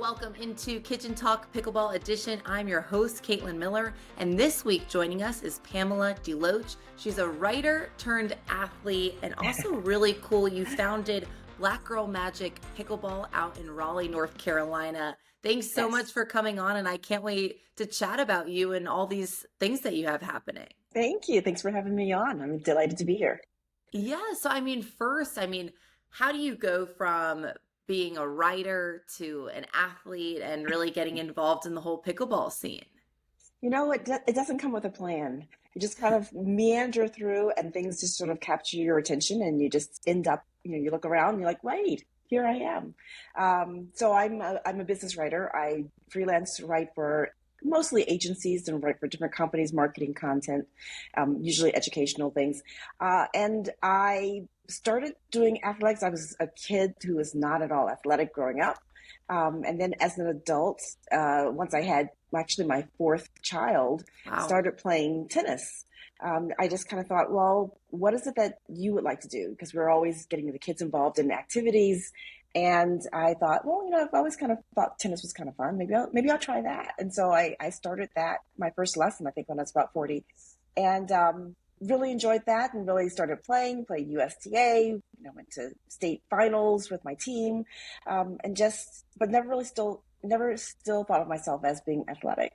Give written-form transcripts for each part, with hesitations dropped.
Welcome into Kitchen Talk Pickleball Edition. I'm your host, Caitlin Miller, and this week joining us is Pamela DeLoatch. She's a writer turned athlete and also really cool. You founded Black Girl Magic Pickleball out in Raleigh, North Carolina. Thanks so much for coming on, and I can't wait to chat about you and all these things that you have happening. Thank you. Thanks for having me on. I'm delighted to be here. Yeah, so first, how do you go from being a writer to an athlete and really getting involved in the whole pickleball scene? You know, it doesn't come with a plan. You just kind of meander through and things just sort of capture your attention and you just end up, you look around and you're like, wait, here I am. So I'm a business writer. I freelance write for mostly agencies and write for different companies, marketing content, usually educational things. And I started doing athletics. I was a kid who was not at all athletic growing up. And then as an adult, once I had actually my fourth child, started playing tennis. I just kind of thought, well, what is it that you would like to do? Because we're always getting the kids involved in activities. And I thought, well, I've always kind of thought tennis was kind of fun. Maybe I'll try that. And so I started that, my first lesson, I think when I was about 40. And really enjoyed that and really started played USTA, went to state finals with my team, but never still thought of myself as being athletic.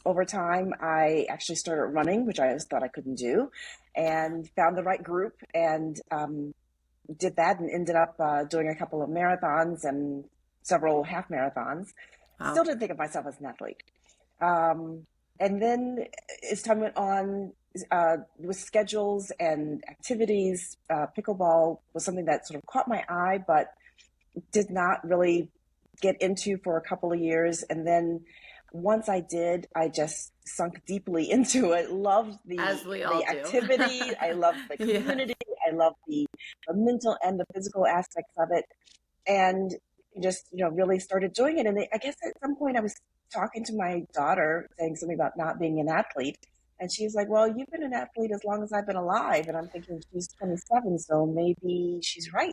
Over time, I actually started running, which I always thought I couldn't do, and found the right group and did that and ended up doing a couple of marathons and several half marathons. Wow. Still didn't think of myself as an athlete. And then as time went on, with schedules and activities, pickleball was something that sort of caught my eye, but did not really get into for a couple of years. And then once I did, I just sunk deeply into it. Loved the activity. I loved the community. I loved the mental and the physical aspects of it. And just, really started doing it. And I guess at some point I was talking to my daughter saying something about not being an athlete. And she's like, well, you've been an athlete as long as I've been alive. And I'm thinking she's 27, so maybe she's right.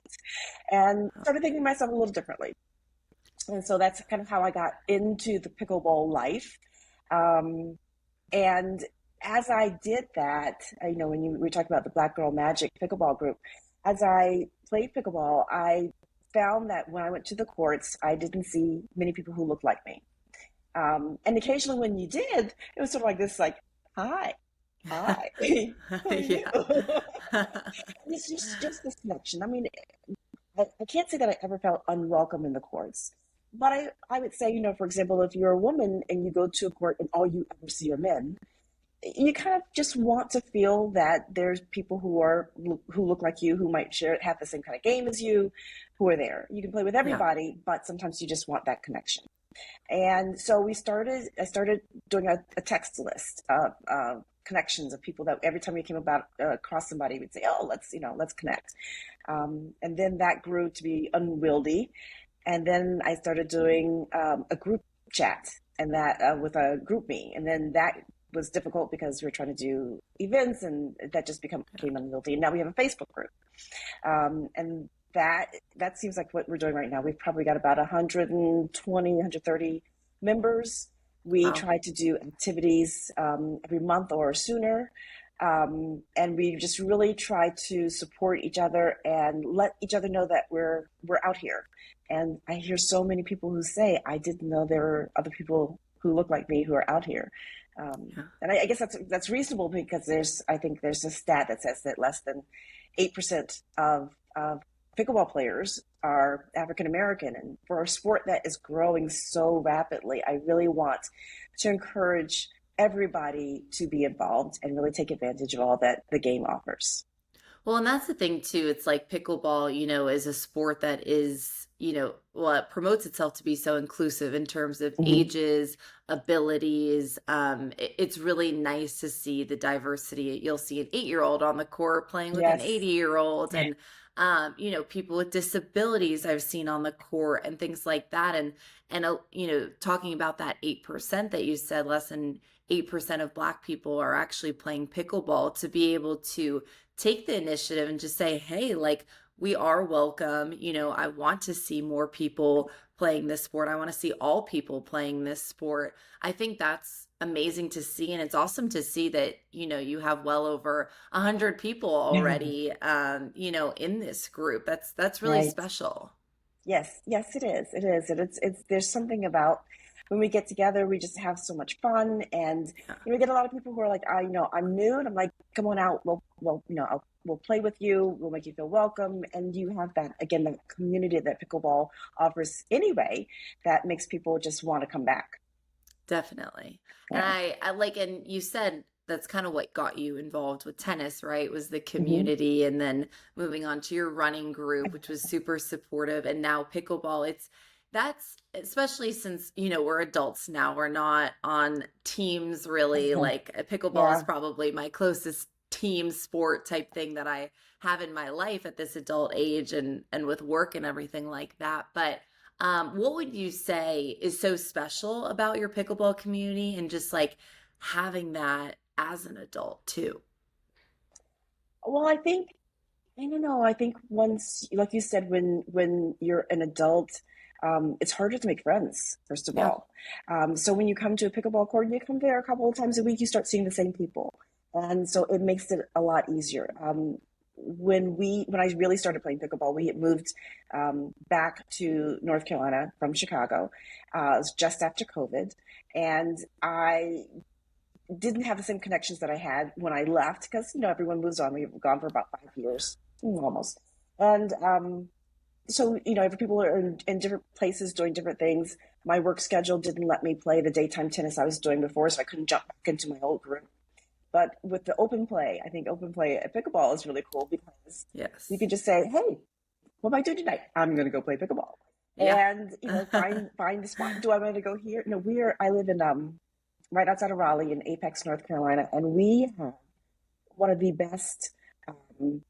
And started thinking of myself a little differently. And so that's kind of how I got into the pickleball life. And as I did that, when we talked about the Black Girl Magic Pickleball group, as I played pickleball, I found that when I went to the courts, I didn't see many people who looked like me. And occasionally when you did, it was sort of like this, like, hi. It's just this connection. I can't say that I ever felt unwelcome in the courts, but I would say, for example, if you're a woman and you go to a court and all you ever see are men, you kind of just want to feel that there's people who look like you, who might have the same kind of game as you, who are there. You can play with everybody, but sometimes you just want that connection. And so I started doing a text list of connections of people that every time we came across somebody, we'd say, oh, let's connect. And then that grew to be unwieldy. And then I started doing a group chat and that with a group me. And then that was difficult because we were trying to do events and that just became unwieldy. And now we have a Facebook group. And that seems like what we're doing right now. We've probably got about 120, 130 members. We try to do activities every month or sooner. And we just really try to support each other and let each other know that we're out here. And I hear so many people who say, I didn't know there were other people who look like me who are out here. And I guess that's reasonable because I think there's a stat that says that less than 8% of pickleball players are African American. And for a sport that is growing so rapidly, I really want to encourage everybody to be involved and really take advantage of all that the game offers. Well, and that's the thing too. It's like pickleball, is a sport that is, it promotes itself to be so inclusive in terms of ages, abilities. It's really nice to see the diversity. You'll see an 8-year-old on the court playing with an 80-year-old and, people with disabilities I've seen on the court and things like that. And talking about that 8% that you said, less than 8% of Black people are actually playing pickleball, to be able to take the initiative and just say, hey, like, we are welcome. I want to see more people playing this sport. I want to see all people playing this sport. I think that's amazing to see. And it's awesome to see that, you have well over 100 people already, in this group. That's really Right. special. Yes, yes, it is. It is. And it's there's something about when we get together, we just have so much fun. And Yeah, we get a lot of people who are like, I'm new, and I'm like, come on out. We'll play with you. We'll make you feel welcome. And you have that again, the community that pickleball offers anyway, that makes people just want to come back. definitely. And Yeah. I like, and you said that's kind of what got you involved with tennis, right? Was the Hmm. community, and then moving on to your running group, which was super supportive, and now pickleball. That's especially since, we're adults now. We're not on teams really. Like pickleball is Yeah. probably my closest team sport type thing that I have in my life at this adult age, and with work and everything like that. But what would you say is so special about your pickleball community and just like having that as an adult too? Well, I don't know. I think once, like you said, when you're an adult, it's harder to make friends, first of Yeah. all. So when you come to a pickleball court, you come there a couple of times a week, you start seeing the same people, and so it makes it a lot easier. When I really started playing pickleball, we had moved back to North Carolina from Chicago. It was just after COVID, and I didn't have the same connections that I had when I left because everyone moves on. We've gone for about 5 years, almost, and so every people are in different places doing different things. My work schedule didn't let me play the daytime tennis I was doing before, so I couldn't jump back into my old group. But with the open play, I think open play at pickleball is really cool because you Yes. can just say, "Hey, what am I doing tonight? I'm going to go play pickleball," Yeah. and find the spot. Do I want to go here? No, I live in right outside of Raleigh in Apex, North Carolina, and we have one of the best, um,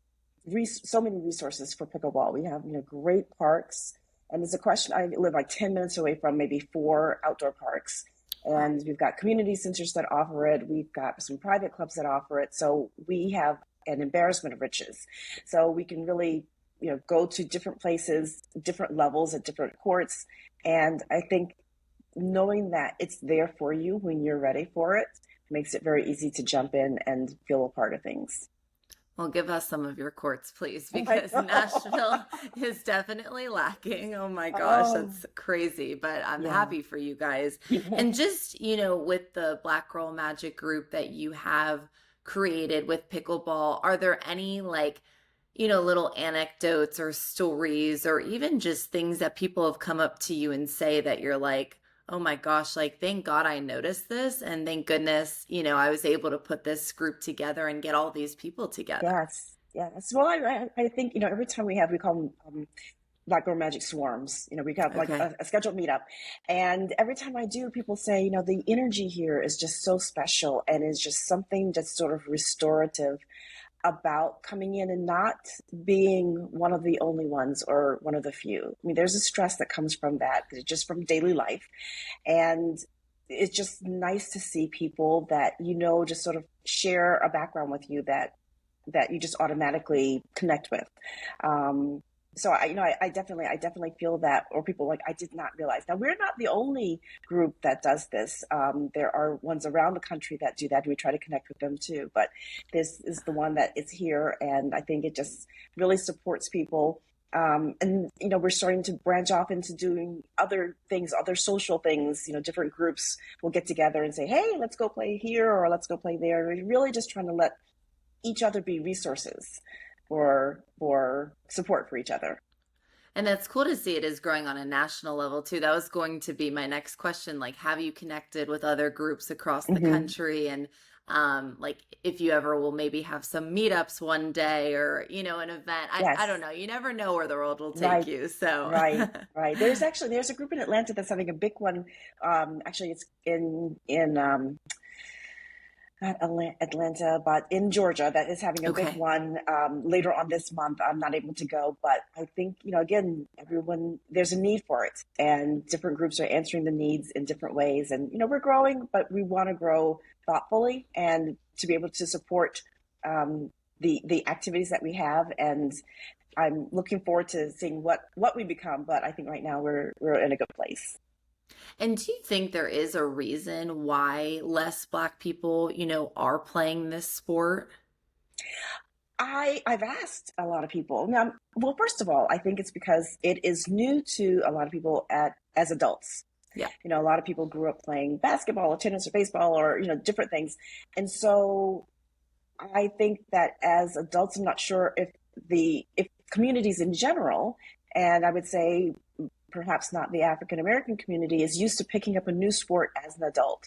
so many resources for pickleball. We have great parks, and there's a question. I live like 10 minutes away from maybe four outdoor parks, Wow. and we've got community centers that offer it. We've got some private clubs that offer it. So we have an embarrassment of riches. So we can really go to different places, different levels at different courts, and I think knowing that it's there for you when you're ready for it makes it very easy to jump in and feel a part of things. Well, give us some of your courts, please, I because Nashville know. is definitely lacking. Oh my gosh, Oh, that's crazy. But I'm yeah. happy for you guys. Yeah. And just, with the Black Girl Magic group that you have created with pickleball, are there any like, little anecdotes or stories or even just things that people have come up to you and say that you're like, oh my gosh, like thank God I noticed this and thank goodness, I was able to put this group together and get all these people together. Yes. Yes. Well, I think, every time we call them Black Girl Magic Swarms, we have like Okay. a scheduled meetup. And every time I do, people say, the energy here is just so special and is just something that's sort of restorative about coming in and not being one of the only ones or one of the few. I mean, there's a stress that comes from that, just from daily life. And it's just nice to see people that just sort of share a background with you that you just automatically connect with. Um, so I definitely feel that, or people like, I did not realize. Now we're not the only group that does this. There are ones around the country that do that. We try to connect with them too, but this is the one that is here, and I think it just really supports people. And we're starting to branch off into doing other things, other social things. Different groups will get together and say, "Hey, let's go play here," or "Let's go play there." We're really just trying to let each other be resources for support for each other. And that's cool to see it is growing on a national level too. That was going to be my next question. Like, have you connected with other groups across the Hmm. country? And like if you ever will maybe have some meetups one day or, an event. I don't Yes, know. You never know where the world will take right, you. So right. There's a group in Atlanta that's having a big one. Actually, it's in not Atlanta, but in Georgia, that is having a big okay. one later on this month. I'm not able to go, but I think, again, everyone, there's a need for it, and different groups are answering the needs in different ways. And, we're growing, but we want to grow thoughtfully and to be able to support the activities that we have. And I'm looking forward to seeing what we become. But I think right now we're in a good place. And do you think there is a reason why less Black people, are playing this sport? I've asked a lot of people. Now, well, first of all, I think it's because it is new to a lot of people as adults. Yeah. A lot of people grew up playing basketball or tennis or baseball or, different things. And so I think that as adults, I'm not sure if communities in general, and I would say perhaps not the African American community, is used to picking up a new sport as an adult.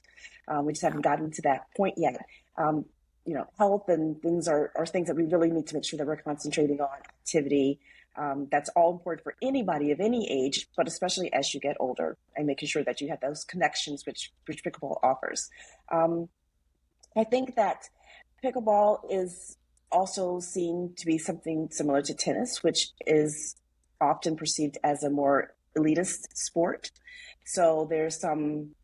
We just haven't gotten to that point yet. Um, Health and things are things that we really need to make sure that we're concentrating on activity. That's all important for anybody of any age, but especially as you get older and making sure that you have those connections which pickleball offers. I think that pickleball is also seen to be something similar to tennis, which is often perceived as a more elitist sport. So there's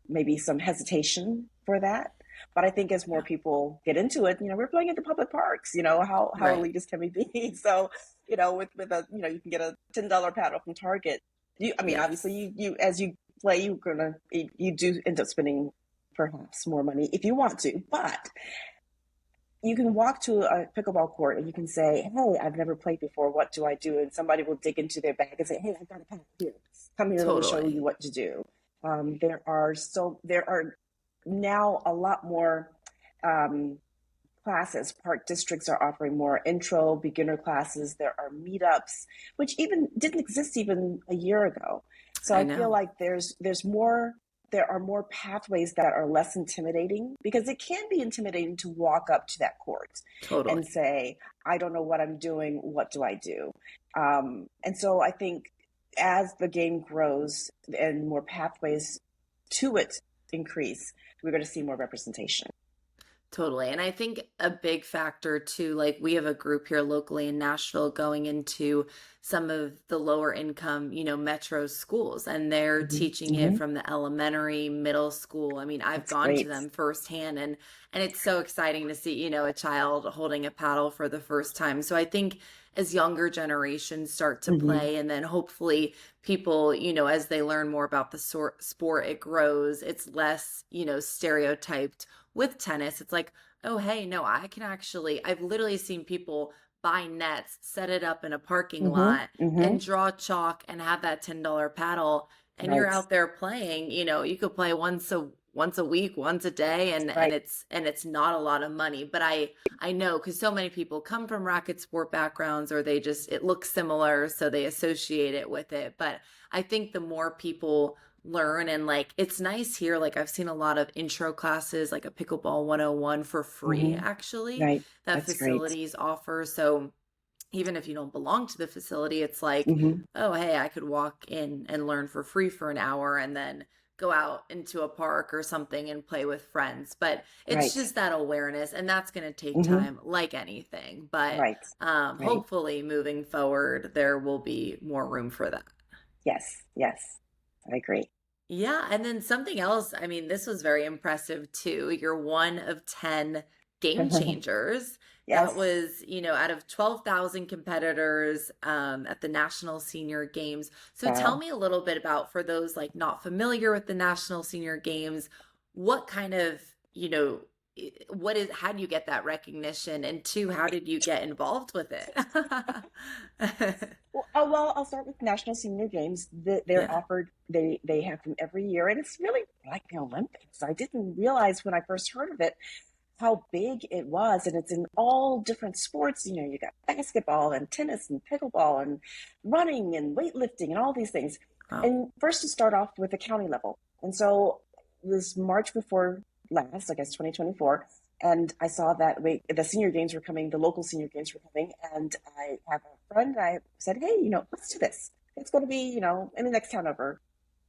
maybe some hesitation for that. But I think as more people get into it, we're playing at the public parks, how Right. elitist can we be? So, with a, you can get a $10 paddle from Target. Yes. Obviously you as you play, you do end up spending perhaps more money if you want to, but you can walk to a pickleball court and you can say, "Hey, I've never played before. What do I do?" And somebody will dig into their bag and say, "Hey, I've got a paddle here. Come here. Let me show Totally. you what to do." There are now a lot more um, classes. Park districts are offering more intro, beginner classes. There are meetups, which even didn't exist even a year ago. So I I feel know. like there are more pathways that are less intimidating, because it can be intimidating to walk up to that court and Totally. say, "I don't know what I'm doing. What do I do?" And so I think as the game grows and more pathways to it increase, we're going to see more representation. Totally. And I think a big factor too, like we have a group here locally in Nashville going into some of the lower income, metro schools, and they're Hmm. teaching it Hmm. from the elementary, middle school. I mean, I've That's gone to great. them firsthand, and it's so exciting to see, a child holding a paddle for the first time. So I think as younger generations start to Hmm. play, and then hopefully people, as they learn more about the sport, it grows. It's less, stereotyped with tennis. It's like, oh, hey, no, I've literally seen people buy nets, set it up in a parking Hmm. lot, Hmm. and draw chalk and have that $10 paddle. And you're Right. out there playing, you could play once a week, once a day, and Right. it's not a lot of money. But I know because so many people come from racket sport backgrounds, or it looks similar, so they associate it with it. But I think the more people learn, and like it's nice here, like I've seen a lot of intro classes, like a pickleball 101 for free Hmm. actually, Right. that That's great. facilities offer. So even if you don't belong to the facility, it's like, Hmm. oh, hey, I could walk in and learn for free for an hour and then go out into a park or something and play with friends. But it's Right. just that awareness, and that's going to take Hmm. time, like anything. But Right. Right. hopefully moving forward, there will be more room for that. Yes. Yes. I agree. Yeah, and then something else, I mean, this was very impressive too. You're one of 10 game changers. That Yes. was, out of 12,000 competitors at the National Senior Games. So tell Wow. me a little bit about, for those like not familiar with the National Senior Games, what kind of, how do you get that recognition? And two, how did you get involved with it? Well, I'll start with National Senior Games. They're Yeah. offered. They have them every year, and it's really like the Olympics. I didn't realize when I first heard of it how big it was, and it's in all different sports. You got basketball and tennis and pickleball and running and weightlifting and all these things. Wow. And first to start off with the county level, and so this March before last, I guess 2024, and I saw that the senior games were coming, the local senior games were coming, and I have a friend, and I said, "Hey, let's do this. It's going to be, in the next town over.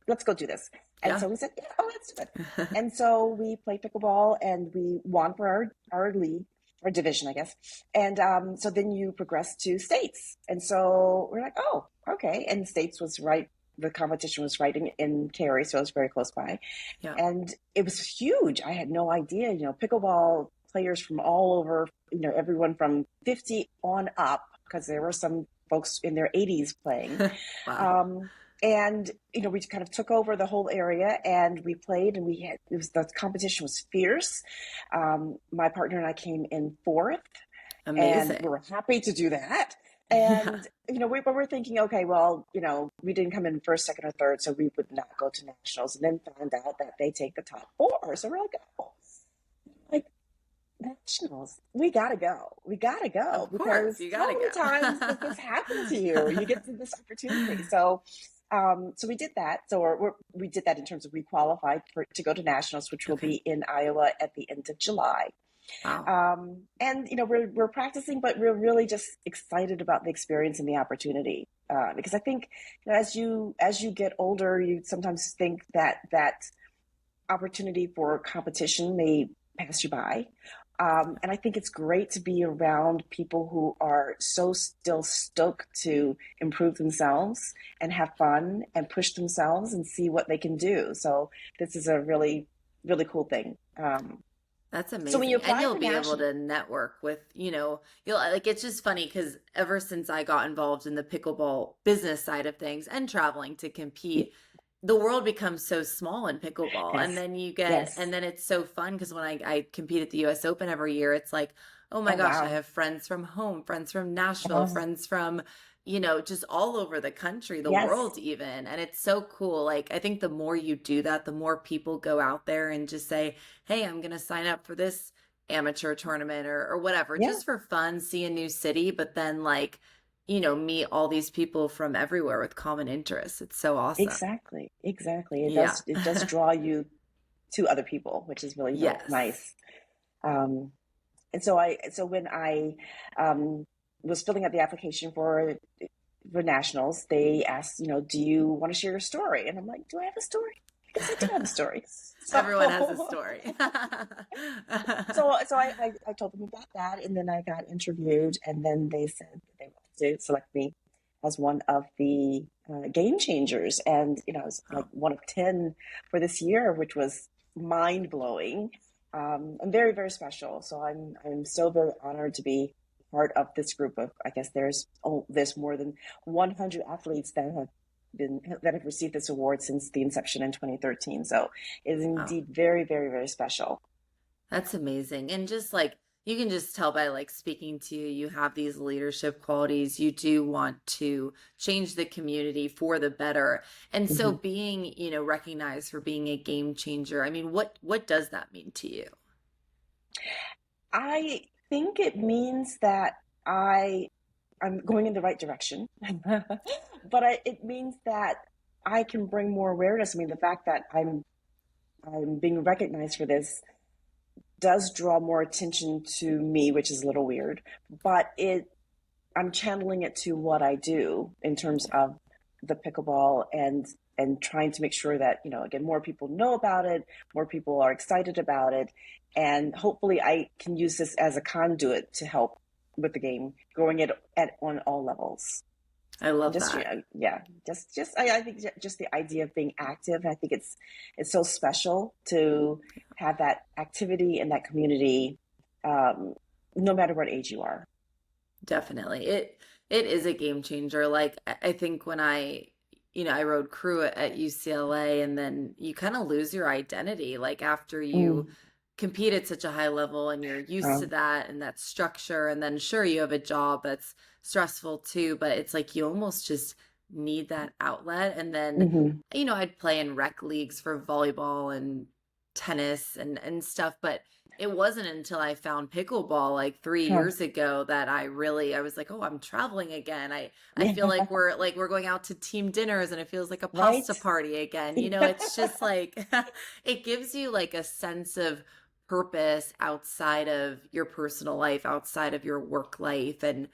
Let's go do this." And Yeah. so we said, "Yeah, oh, let's do it." And so we played pickleball, and we won for our league, our division, I guess. And so then you progress to states. And so we're like, "Oh, okay." And states was right. The competition was right in Cary, so it was very close by. Yeah. And it was huge. I had no idea, pickleball players from all over, everyone from 50 on up, because there were some folks in their 80s playing. Wow. Um, and we kind of took over the whole area, and we played, and the competition was fierce. My partner and I came in fourth, and we Amazing. were happy to do that. Yeah. And but we're thinking, okay, well, we didn't come in first, second, or third, so we would not go to nationals. And then found out that they take the top four. So we're like, oh, like nationals, we gotta go, Of course, because you how gotta many times does go. this happen to you? You get to this opportunity. So we did that. We did that in terms of we qualified to go to nationals, which will Okay. be in Iowa at the end of July. Wow. And we're practicing, but we're really just excited about the experience and the opportunity. Because I think as you get older, you sometimes think that opportunity for competition may pass you by. And I think it's great to be around people who are so still stoked to improve themselves and have fun and push themselves and see what they can do. So this is a really, really cool thing. That's So when you amazing. And apply you'll for be able national, to network with, you'll like it's just funny because ever since I got involved in the pickleball business side of things and traveling to compete, the world becomes so small in pickleball. And yes, then yes. and then it's so fun because when I compete at the US Open every year, it's like, oh my Oh, gosh, I wow. have friends from home, friends from Nashville, Uh, friends from just all over the country, the yes, world even. And it's so cool. Like, I think the more you do that, the more people go out there and just say, hey, I'm going to sign up for this amateur tournament or whatever, yeah, just for fun, see a new city, but then like, meet all these people from everywhere with common interests. It's so awesome. exactly, exactly. Yeah. It does draw you to other people, which is really, really Yes. nice. Um, and so when I was filling out the application for nationals, they asked, do you want to share your story? And I'm like, do I have a story? I guess I do have a story. Everyone has a So, story. so I told them about that, and then I got interviewed, and then they said that they wanted to select me as one of the game changers, and I was like Oh, one of 10 for this year, which was mind blowing, and very, very special. So I'm so very honored to be part of this group of. I guess there's more than 100 athletes that have received this award since the inception in 2013. So it is wow. indeed very, very, very special. That's amazing. And just like you can just tell by like speaking to you, you have these leadership qualities. You do want to change the community for the better. And so Mhm. being, recognized for being a game changer, I mean, what does that mean to you? I think it means that I'm going in the right direction, but it means that I can bring more awareness. I mean, the fact that I'm being recognized for this does draw more attention to me, which is a little weird, but I'm channeling it to what I do in terms Yeah. of the pickleball, and trying to make sure that, again, more people know about it, more people are excited about it, and hopefully I can use this as a conduit to help with the game, growing it on all levels. I And love just, that. yeah, I think just the idea of being active, I think it's so special to have that activity in that community, um, no matter what age you are. Definitely. It is a game changer. Like I think when I rode crew at UCLA and then you kind of lose your identity like after you Mm. compete at such a high level and you're used to Um, that and that structure and then sure you have a job that's stressful too, but it's like you almost just need that outlet. And then mhm. I'd play in rec leagues for volleyball and tennis and stuff, but it wasn't until I found pickleball like 3 years ago that I was like, oh, I'm traveling again. I feel Yeah. like we're going out to team dinners and it feels like a Right? pasta party again. It's just like it gives you like a sense of purpose outside of your personal life, outside of your work life, and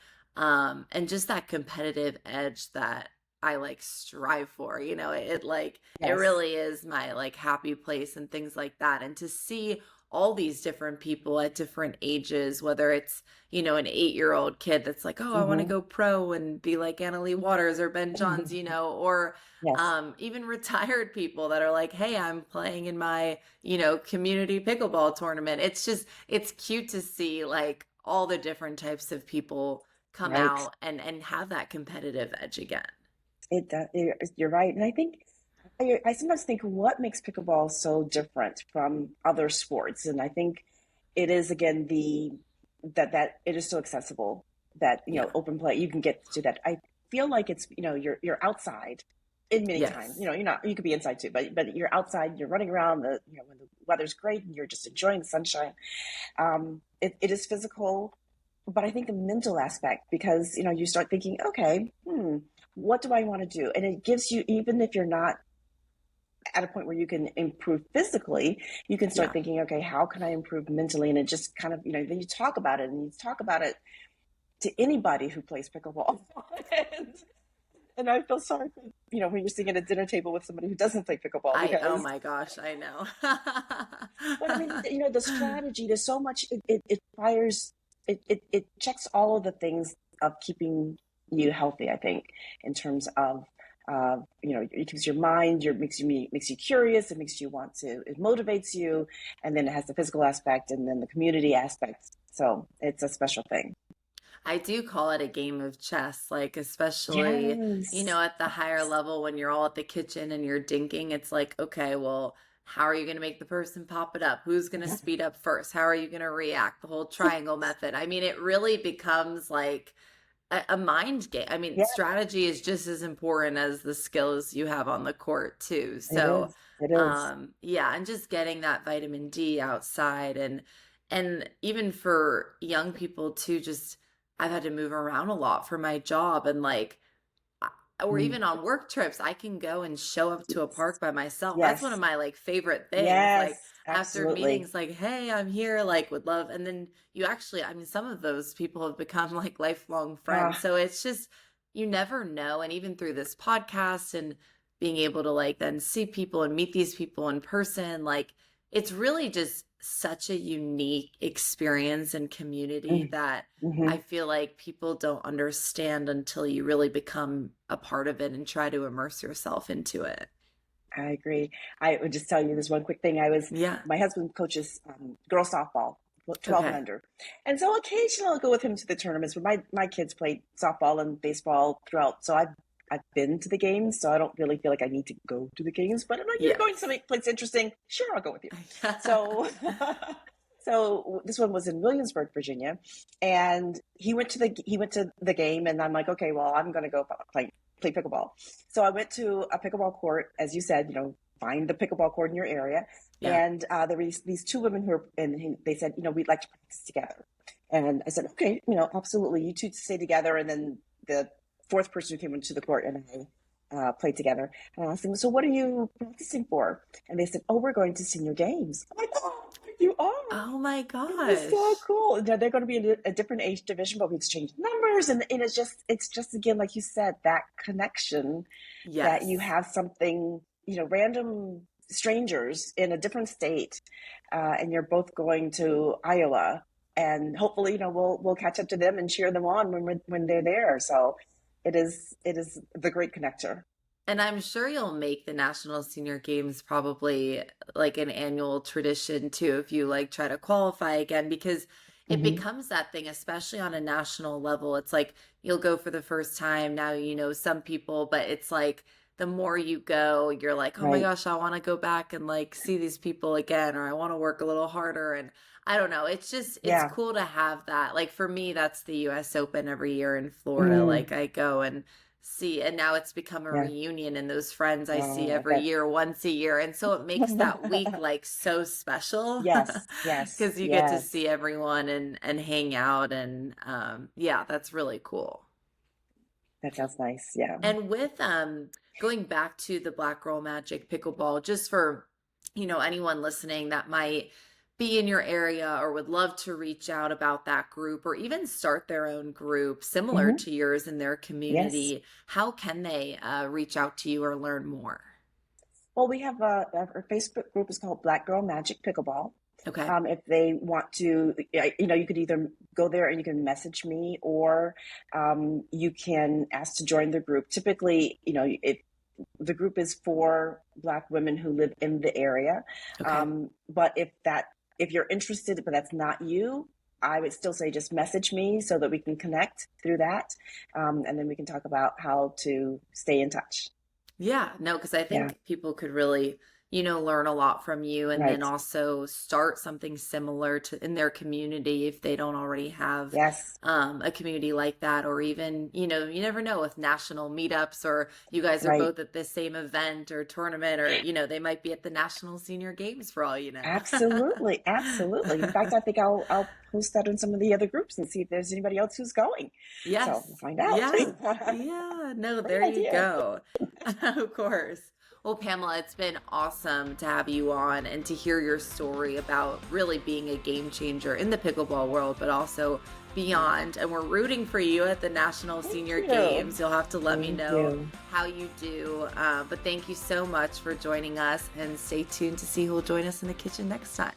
just that competitive edge that I like strive for. It Yes. really is my like happy place and things like that. And to see all these different people at different ages, whether it's, an 8-year-old kid that's like, oh, I want to Hmm. go pro and be like Anna Lee Waters or Ben Johns, or Yes. even retired people that are like, hey, I'm playing in my, community pickleball tournament. It's cute to see like all the different types of people come Right. out and have that competitive edge again. You're right. And I think I sometimes think what makes pickleball so different from other sports, and I think it is again that it is so accessible that Yeah. open play you can get to that. I feel like it's you're outside in many times. Yes. You're not you could be inside too, but you're outside. You're running around when the weather's great and you're just enjoying the sunshine. It is physical, but I think the mental aspect because you start thinking, okay, what do I want to do? And it gives you even if you're not at a point where you can improve physically, you can start Yeah. thinking, okay, how can I improve mentally? And it just kind of, then you talk about it and you talk about it to anybody who plays pickleball. and, and I feel sorry for, when you're sitting at a dinner table with somebody who doesn't play pickleball Oh because, my gosh, I know. but I mean, the strategy, there's so much, it requires, it checks all of the things of keeping you healthy, I think, in terms of it keeps your mind, makes you curious, it motivates you, and then it has the physical aspect and then the community aspect. So it's a special thing. I do call it a game of chess, like especially, Yes. at the higher level when you're all at the kitchen and you're dinking, it's like, okay, well, how are you going to make the person pop it up? Who's going to speed up first? How are you going to react? The whole triangle method. I mean, it really becomes like a mind game. I mean, Yeah, strategy is just as important as the skills you have on the court too. it So, is. It is. yeah, and just getting that vitamin D outside and even for young people too, just I've had to move around a lot for my job and like or Mm. even on work trips, I can go and show up to a Yes. park by myself. That's one of Yes. my like favorite things. Yes. Like after Absolutely. meetings, like, hey, I'm here, like would love. And then you actually, I mean, some of those people have become like lifelong friends. Ah, So it's just, you never know. And even through this podcast and being able to like then see people and meet these people in person, like it's really just such a unique experience and community mm, that hmm I feel like people don't understand until you really become a part of it and try to immerse yourself into it. I agree. I would just tell you this one quick thing. Yeah. My husband coaches girls softball, 12 and Okay. under. And so occasionally I'll go with him to the tournaments, but my kids played softball and baseball throughout. So I've been to the games, so I don't really feel like I need to go to the games, but I'm like, you're going to Yes. some place interesting. Sure, I'll go with you. So, so this one was in Williamsburg, Virginia, and he went to the game, and I'm like, okay, well, I'm going to go play pickleball. So I went to a pickleball court, as you said, find the pickleball court in your area, Yeah. and there were these two women who were, and they said, we'd like to practice together, and I said, okay, absolutely, you two stay together, and then the fourth person who came into the court and I played together. And I asked them, so what are you practicing for? And they said, oh, we're going to senior games. I'm like, oh, you are? Oh my It was so gosh. cool. Now, they're going to be in a different age division, but we exchanged numbers. And it's just, again, like you said, that connection that you Yes. have something, random strangers in a different state, and you're both going to Iowa. And hopefully, we'll catch up to them and cheer them on when they're there. So it is the great connector. And I'm sure you'll make the National Senior Games probably like an annual tradition too, if you like try to qualify again, because it Hmm becomes that thing, especially on a national level. It's like you'll go for the first time. Now you know some people, but it's like the more you go, you're like, oh my Right. gosh, I want to go back and like see these people again, or I want to work a little harder. And I don't know. It's just, it's Yeah. cool to have that. Like for me, that's the US Open every year in Florida. Mm, Like I go and see, and now it's become a yeah. reunion and those friends I see Oh, I every bet. year once a year, and so it makes that week like so special Yes. Yes. because you get to Yes. see everyone and hang out and yeah, that's really cool. That sounds nice. Yeah. And with going back to the Black Girl Magic Pickleball, just for anyone listening that might be in your area or would love to reach out about that group or even start their own group similar hmm to yours in their Yes. community, how can they reach out to you or learn more? Well, we have our Facebook group is called Black Girl Magic Pickleball. Okay. If they want to, you could either go there and you can message me, or you can ask to join the group. Typically, the group is for Black women who live in the area. Okay. But if you're interested, but that's not you, I would still say just message me so that we can connect through that. And then we can talk about how to stay in touch. Yeah, no, because I Yeah, think people could really, learn a lot from you and then right. also start something similar to in their community if they don't already have Yes, a community like that, or even, you never know with national meetups or you guys are right. both at the same event or tournament or, they might be at the National Senior Games for all you know. Absolutely, absolutely. In fact, I think I'll post that in some of the other groups and see if there's anybody else who's going. So we'll Yes. find out. Yeah. Yeah. No, Great there you idea. go. Of course. Well, Pamela, it's been awesome to have you on and to hear your story about really being a game changer in the pickleball world, but also beyond. And we're rooting for you at the National Thank Senior you. Games. You'll have to let me Thank know you. how you do. But thank you so much for joining us and stay tuned to see who will join us in the kitchen next time.